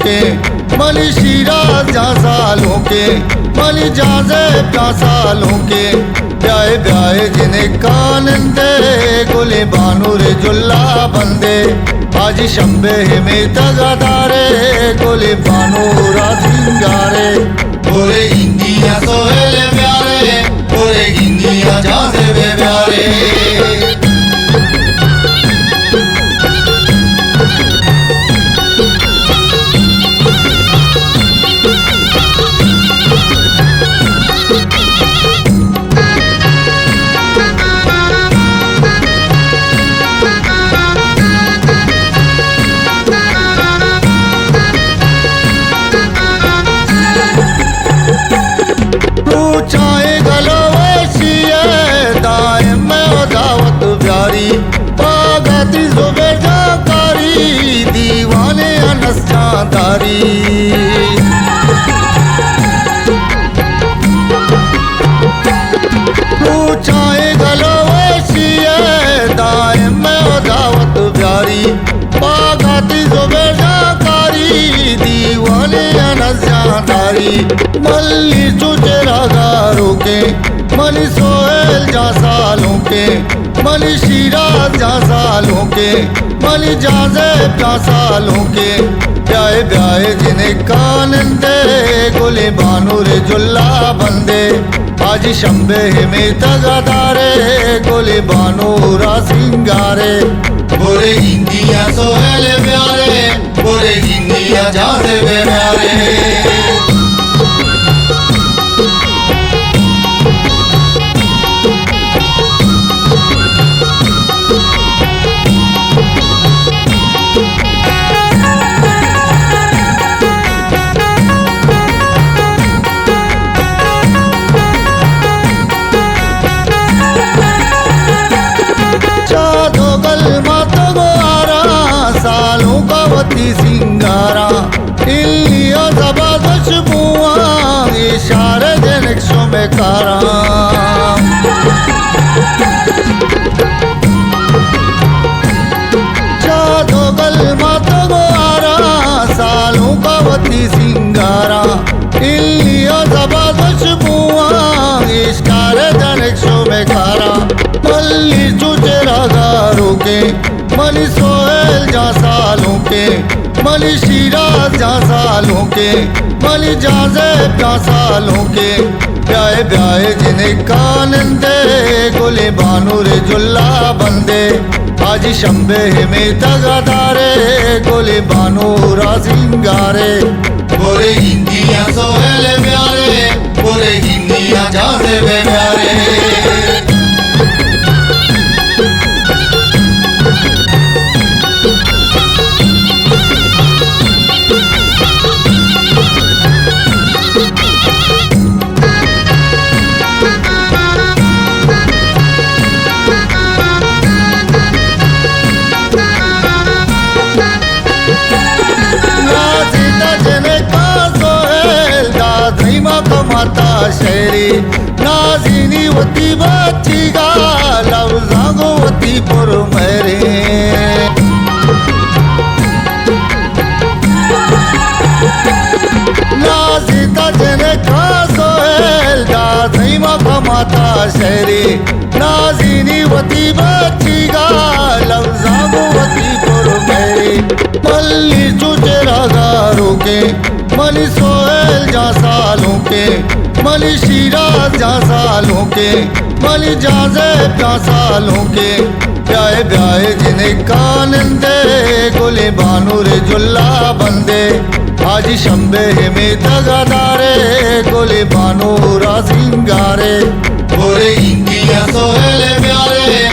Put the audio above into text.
के मली शिराज जा सालों के मली जाजे प्या सालों के ब्याए ब्याए जिन्हें कानंदे गुले बानूर जुल्ला बंदे आज शंबे में तगादारे गुले बानूरा सिंगारे पूरे इंडिया सोहेल प्यारे पूरे इंडिया जाजे वे प्यारे दीवाने अनस जादारी पूछाए गलो वैशिए दायम में दावत प्यारी पागाती जुबेर जाकारी दीवाने अनस जादारी मल्ली चुचेरा गारों के मली सोहेल जा सालों के मली शिराज जा सालों के मली जाजे प्या सालों के ब्याए ब्याए जिन्हें कानंदे गुले बानूर जुल्ला बंदे आज शंबे में तगादारे गुले बानूरा सिंगारे पूरे इंडिया सोहेल प्यारे पूरे इंडिया जाजे प्यारे सिंगारा इल्लियो जबरदस्त बुआ इशारे जनक्षों में कारा जादो गल मातो गोरा सालों का वती सिंगारा इल्लियो जबरदस्त बुआ इशारे जनक्षों में कारा मल्ली चुचेरा गारों के मली सोहेल जा सालों के मली शिराज जा सालों के मली जाजे प्या सालों के ब्याए ब्याए जिन्हें कानंदे गुले बानूर जुल्ला बंदे आज शंबे में तगादारे गुले बानूरा सिंगारे पूरे इंडिया सोहेल प्यारे पूरे इंडिया जाजे प्यारे माता शेरी नाजिनी वती बच्ची गा लवजागो वती पुर मेरे नाजिता जने का सोहेल दादी माता माता शेरी नाजिनी वती बच्ची गा लवजागो वती पुर मेरे मल्ली चुचेरा गारों के मली सोहेल जा सालों के मली शिराज जा सालों के मली जाजे प्या सालों के ब्याए ब्याए जिन्हें कानंदे गुले बानूर जुल्ला बंदे आज शंबे में तगादारे गुले बानूरा सिंगारे पूरे इंडिया सोहेल प्यारे